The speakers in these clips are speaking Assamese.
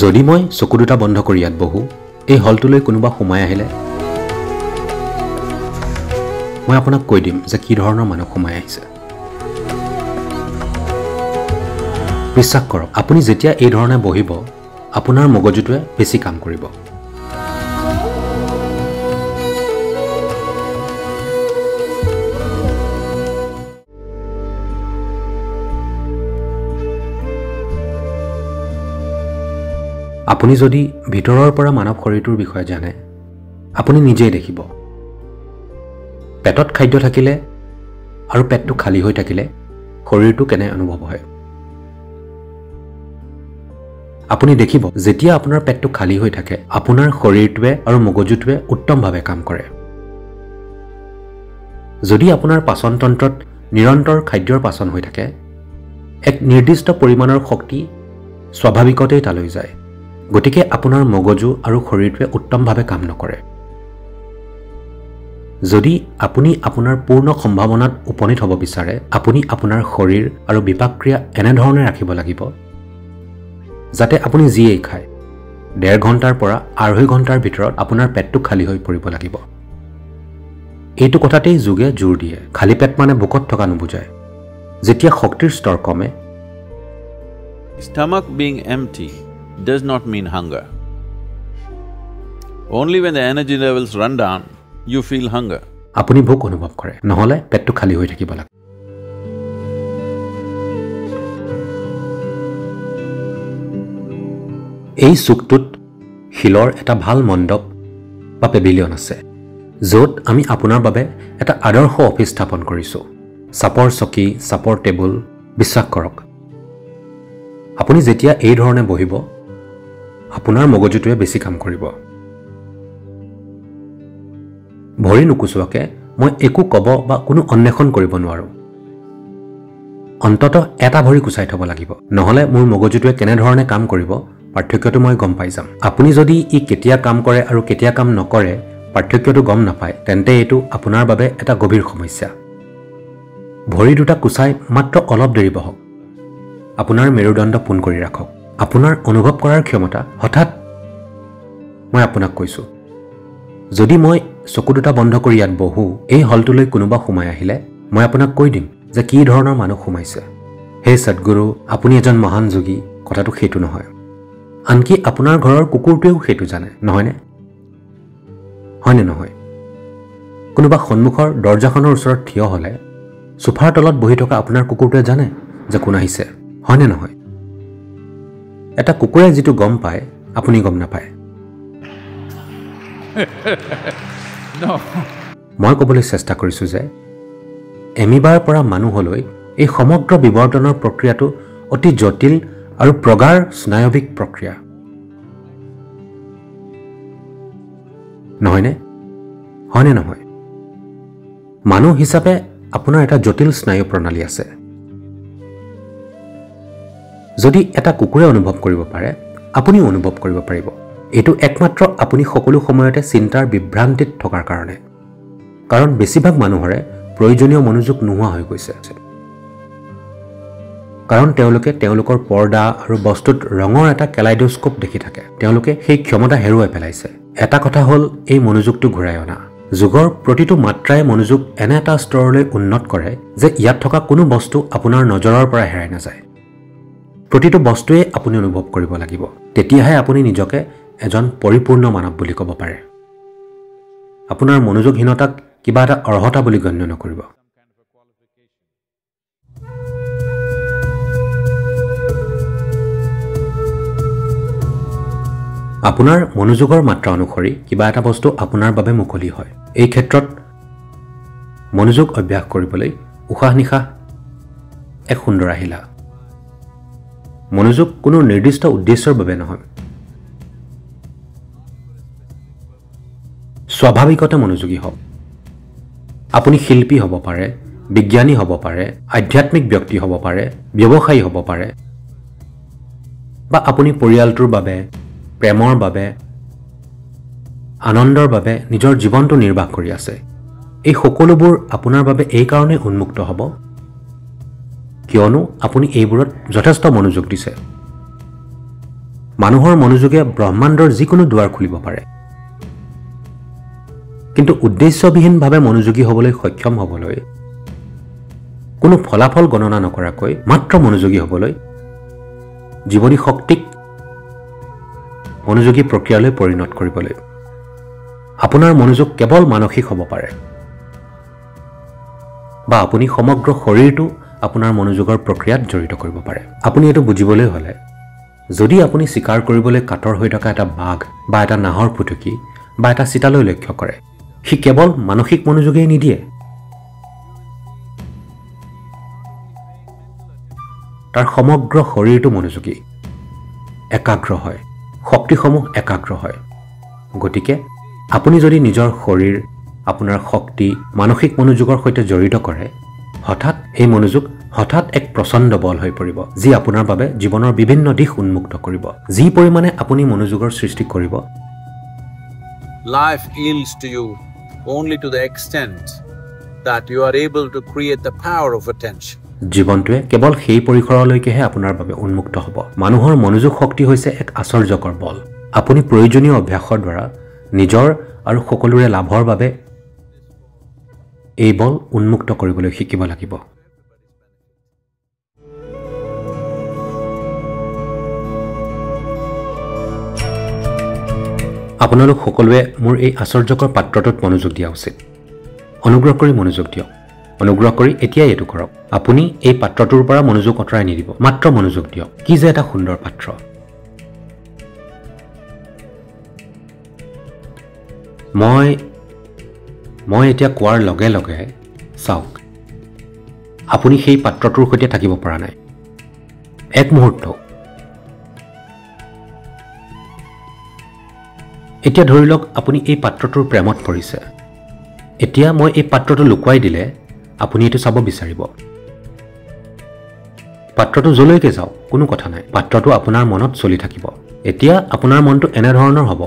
যদি মই চকু দুটা বন্ধ কৰি ইয়াত বহো এই হলটোলৈ কোনোবা সোমাই আহিলে মই আপোনাক কৈ দিম যে কি ধৰণৰ মানুহ সোমাই আহিছে বিশ্বাস কৰক আপুনি যেতিয়া এই ধৰণে বহিব আপোনাৰ মগজুটোৱে বেছি কাম কৰিব আপুনি যদি ভিতৰৰ পৰা মানৱ শৰীৰটোৰ বিষয়ে জানে আপুনি নিজেই দেখিব পেটত খাদ্য থাকিলে আৰু পেটটো খালী হৈ থাকিলে শৰীৰটো কেনে অনুভৱ হয় আপুনি দেখিব যেতিয়া আপোনাৰ পেটটো খালী হৈ থাকে আপোনাৰ শৰীৰটোৱে আৰু মগজুটোৱে উত্তমভাৱে কাম কৰে যদি আপোনাৰ পাচন তন্ত্ৰত নিৰন্তৰ খাদ্যৰ পাচন হৈ থাকে এক নিৰ্দিষ্ট পৰিমাণৰ শক্তি স্বাভাৱিকতেই তালৈ যায় গতিকে আপোনাৰ মগজু আৰু শৰীৰটোৱে উত্তমভাৱে কাম নকৰে যদি আপুনি আপোনাৰ পূৰ্ণ সম্ভাৱনাত উপনীত হ'ব বিচাৰে আপুনি আপোনাৰ শৰীৰ আৰু বিপাক্ৰিয়া এনে ধৰণে ৰাখিব লাগিব যাতে আপুনি যিয়েই খায় 1.5 ঘণ্টাৰ পৰা 2.5 ঘণ্টাৰ ভিতৰত আপোনাৰ পেটটো খালী হৈ পৰিব লাগিব এইটো কথাতেই যোগে জোৰ দিয়ে খালী পেট মানে ভোকত থকা নুবুজায় যেতিয়া শক্তিৰ স্তৰ কমে Stomach being empty does not mean hunger. Only when the energy levels run down, you feel hunger. আপুনি ভোক অনুভৱ কৰে নহলে পেটটো খালী হৈ থাকিব লাগে এই চুকটোত শিলৰ এটা ভাল মণ্ডপ বা পেভিলিয়ন আছে য'ত আমি আপোনাৰ বাবে এটা আদৰ্শ অফিচ স্থাপন কৰিছো চাপৰ চকী চাপৰ টেবুল বিশ্বাস কৰক আপুনি যেতিয়া এই ধৰণে বহিব আপোনাৰ মগজুটোৱে বেছি কাম কৰিব ভৰি নুকুচোৱাকে মই একো কব বা কোনো অন্বেষণ কৰিব নোৱাৰো অন্তত এটা ভৰি কুচাই থব লাগিব নহলে মোৰ মগজুটোৱে কেনে ধৰণে কাম কৰিব পাৰ্থক্যটো মই গম পাই যাম আপুনি যদি ই কেতিয়া কাম কৰে আৰু কেতিয়া কাম নকৰে পাৰ্থক্যটো গম নাপায় তেন্তে এইটো আপোনাৰ বাবে এটা গভীৰ সমস্যা ভৰি দুটা কুচাই মাত্ৰ অলপ দেৰি বহক আপোনাৰ মেৰুদণ্ড পোন কৰি ৰাখক আপোনাৰ অনুভৱ কৰাৰ ক্ষমতা হঠাৎ মই আপোনাক কৈছো যদি মই চকু দুটা বন্ধ কৰি ইয়াত বহো এই হলটোলৈ কোনোবা সোমাই আহিলে মই আপোনাক কৈ দিম যে কি ধৰণৰ মানুহ সোমাইছে হে সদগুৰু আপুনি এজন মহান যোগী কথাটো সেইটো নহয় আনকি আপোনাৰ ঘৰৰ কুকুৰটোৱেও সেইটো জানে নহয়নে হয়নে নহয় কোনোবা সন্মুখৰ দৰজাখনৰ ওচৰত থিয় হলে সোফাৰ তলত বহি থকা আপোনাৰ কুকুৰটোৱে জানে যে কোন আহিছে হয়নে নহয় এটা কুকুৰে যেটো গম পায় আপুনি গম নাপায় মই ক'বলৈ চেষ্টা কৰিছো যে এমিবাৰ পৰা মানুহলৈ এই সমগ্ৰ বিবৰ্তনৰ প্ৰক্ৰিয়াটো অতি জটিল আৰু প্ৰগাঢ় স্নায়বিক প্ৰক্ৰিয়া নহয়নে হয়নে নহয় মানুহ হিচাপে আপোনাৰ এটা জটিল স্নায়ু প্ৰণালী আছে যদি এটা কুকুৰে অনুভৱ কৰিব পাৰে আপুনিও অনুভৱ কৰিব পাৰিব এইটো একমাত্ৰ আপুনি সকলো সময়তে চিন্তাৰ বিভ্ৰান্তিত থকাৰ কাৰণে কাৰণ বেছিভাগ মানুহৰে প্ৰয়োজনীয় মনোযোগ নোহোৱা হৈ গৈছে কাৰণ তেওঁলোকে তেওঁলোকৰ পৰ্দা আৰু বস্তুত ৰঙৰ এটা কেলাইডোস্কোপ দেখি থাকে তেওঁলোকে সেই ক্ষমতা হেৰুৱাই পেলাইছে এটা কথা হ'ল এই মনোযোগটো ঘূৰাই অনা যোগৰ প্ৰতিটো মাত্ৰাই মনোযোগ এনে এটা স্তৰলৈ উন্নত কৰে যে ইয়াত থকা কোনো বস্তু আপোনাৰ নজৰৰ পৰা হেৰাই নাযায় প্ৰতিটো বস্তুৱে আপুনি অনুভৱ কৰিব লাগিব তেতিয়াহে আপুনি নিজকে এজন পৰিপূৰ্ণ মানৱ বুলি ক'ব পাৰে আপোনাৰ মনোযোগহীনতাক কিবা এটা অৰ্হতা বুলি গণ্য নকৰিব আপোনাৰ মনোযোগৰ মাত্ৰা অনুসৰি কিবা এটা বস্তু আপোনাৰ বাবে মুকলি হয় এই ক্ষেত্ৰত মনোযোগ অভ্যাস কৰিবলৈ উশাহ নিশাহ এক সুন্দৰ আহিলা মনোযোগ কোনো নিৰ্দিষ্ট উদ্দেশ্যৰ বাবে নহয় স্বাভাৱিকতে মনোযোগী হওক আপুনি শিল্পী হ'ব পাৰে বিজ্ঞানী হ'ব পাৰে আধ্যাত্মিক ব্যক্তি হ'ব পাৰে ব্যৱসায়ী হ'ব পাৰে বা আপুনি পৰিয়ালটোৰ বাবে প্ৰেমৰ বাবে আনন্দৰ বাবে নিজৰ জীৱনটো নিৰ্বাহ কৰি আছে এই সকলোবোৰ আপোনাৰ বাবে এই কাৰণে উন্মুক্ত হ'ব কিয়নো আপুনি এইবোৰত যথেষ্ট মনোযোগ দিছে মানুহৰ মনোযোগে ব্ৰহ্মাণ্ডৰ যিকোনো দুৱাৰ খুলিব পাৰে কিন্তু উদ্দেশ্যবিহীনভাৱে মনোযোগী হ'বলৈ সক্ষম হ'বলৈ কোনো ফলাফল গণনা নকৰাকৈ মাত্ৰ মনোযোগী হ'বলৈ জীৱনী শক্তিক মনোযোগী প্ৰক্ৰিয়ালৈ পৰিণত কৰিবলৈ আপোনাৰ মনোযোগ কেৱল মানসিক হ'ব পাৰে বা আপুনি সমগ্ৰ শৰীৰটো আপোনাৰ মনোযোগৰ প্ৰক্ৰিয়াত জড়িত কৰিব পাৰে আপুনি এটো বুজিবলৈ হ'লে যদি আপুনি শিকাৰ কৰিবলৈ কাতৰ হৈ থকা এটা বাঘ বা এটা নাহৰ ফুটুকি বা এটা চিতালৈ লক্ষ্য কৰে সি কেৱল মানসিক মনোযোগেই নিদিয়ে তাৰ সমগ্ৰ শৰীৰটো মনোযোগী একাগ্ৰ হয় শক্তিসমূহ একাগ্ৰ হয় গতিকে আপুনি যদি নিজৰ শৰীৰ আপোনাৰ শক্তি মানসিক মনোযোগৰ সৈতে জড়িত কৰে হঠাৎ এই মনোযোগ হঠাৎ এক প্ৰচণ্ড বল হৈ পৰিব যি আপোনাৰ বাবে জীৱনৰ বিভিন্ন দিশ উন্মুক্ত কৰিব যি পৰিমাণে আপুনি মনোযোগৰ সৃষ্টি কৰিব Life yields to you only to the extent that you are able to create the power of attention. জীৱনটোৱে কেৱল সেই পৰিসৰলৈকেহে আপোনাৰ বাবে উন্মুক্ত হ'ব মানুহৰ মনোযোগ শক্তি হৈছে এক আশ্চৰ্যকৰ বল আপুনি প্ৰয়োজনীয় অভ্যাসৰ দ্বাৰা নিজৰ আৰু সকলোৰে লাভৰ বাবে এই বল উন্মুক্ত কৰিবলৈ শিকিব লাগিব আপোনালোক সকলোৱে মোৰ এই আশ্চৰ্যকৰ পাত্ৰটোত মনোযোগ দিয়া উচিত অনুগ্ৰহ কৰি মনোযোগ দিয়ক অনুগ্ৰহ কৰি এতিয়াই এটো কৰক আপুনি এই পাত্ৰটোৰ পৰা মনোযোগ অতৰাই নিদিব মাত্ৰ মনোযোগ দিয়ক কি যে এটা সুন্দৰ পাত্ৰ মই এতিয়া কোৱাৰ লগে লগে চাওক আপুনি সেই পাত্ৰটোৰ সৈতে থাকিব পৰা নাই এক মুহূৰ্ত এতিয়া ধৰি লওক আপুনি এই পাত্ৰটোৰ প্ৰেমত পৰিছে এতিয়া মই এই পাত্ৰটো লুকুৱাই দিলে আপুনি এটো চাব বিচাৰিব পাত্ৰটো জলৈকে যাওক কোনো কথা নাই পাত্ৰটো আপোনাৰ মনত চলি থাকিব এতিয়া আপোনাৰ মনটো এনে ধৰণৰ হ'ব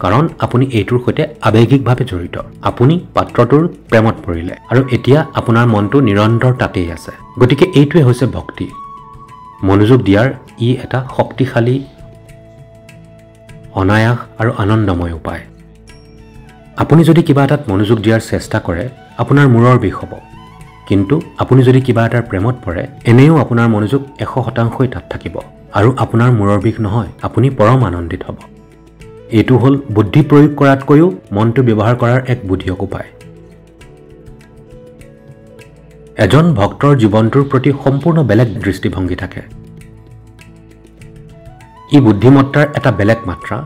কাৰণ আপুনি এইটোৰ সৈতে আবেগিকভাৱে জড়িত আপুনি পাত্ৰটোৰ প্ৰেমত পৰিলে আৰু এতিয়া আপোনাৰ মনটো নিৰন্তৰ তাতেই আছে গতিকে এইটোৱে হৈছে ভক্তি মনোযোগ দিয়াৰ ই এটা শক্তিশালী অনায়াস আৰু আনন্দময় উপায় আপুনি যদি কিবা এটাত মনোযোগ দিয়াৰ চেষ্টা কৰে আপোনাৰ মূৰৰ বিষ হ'ব কিন্তু আপুনি যদি কিবা এটাৰ প্ৰেমত পৰে এনেও আপোনাৰ মনোযোগ 100% তাত থাকিব আৰু আপোনাৰ মূৰৰ বিষ নহয় আপুনি পৰম আনন্দিত হ'ব এইটো হ'ল বুদ্ধি প্ৰয়োগ কৰাতকৈও মনটো ব্যৱহাৰ কৰাৰ এক বুদ্ধিয়ক উপায় এজন ভক্তৰ জীৱনটোৰ প্ৰতি সম্পূৰ্ণ বেলেগ দৃষ্টিভংগী থাকে ই বুদ্ধিমত্তাৰ এটা বেলেগ মাত্ৰা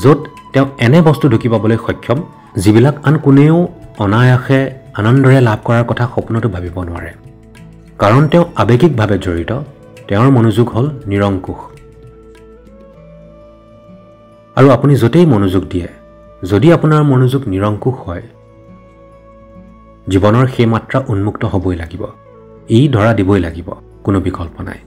য'ত তেওঁ এনে বস্তু ঢুকি পাবলৈ সক্ষম যিবিলাক আন কোনেও অনায়াসে আনন্দৰে লাভ কৰাৰ কথা সপোনতো ভাবিব নোৱাৰে কাৰণ তেওঁ আবেগিকভাৱে জড়িত তেওঁৰ মনোযোগ হ'ল নিৰংকুশ আৰু আপুনি যতেই মনোযোগ দিয়ে যদি আপোনাৰ মনোযোগ নিৰংকুশ হয় জীৱনৰ সেই মাত্ৰা উন্মুক্ত হ'বই লাগিব ই ধৰা দিবই লাগিব কোনো বিকল্প নাই